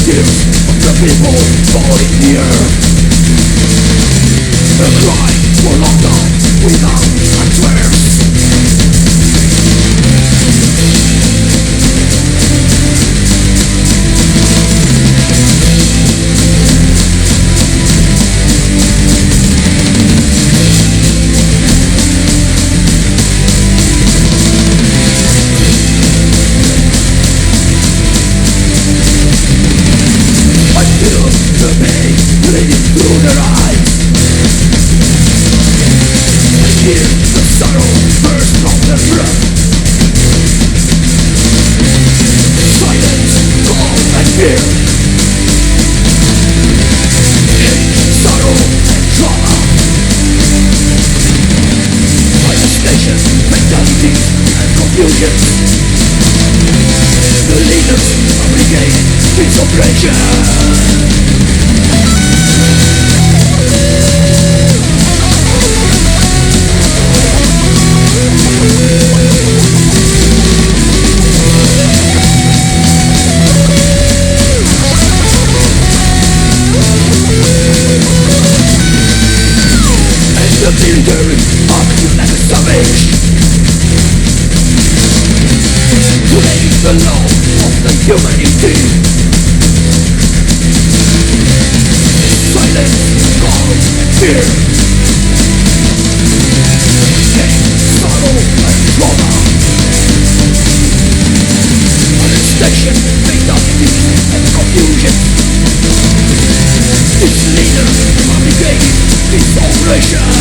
tears of the people falling here. A cry for lockdown without answers. The pain bleeding through their eyes. I hear the sorrow burst from their breath. Silence, cold and fear. Hate, sorrow and trauma. Isolation, fatalities and confusion. The leaders obligate this operation. The military acting like a savage, breaking the law of the humanity. Silence, cold and fear. Pain, sorrow and trauma. Arrestation, fatalities and confusion. This leader navigating this operation.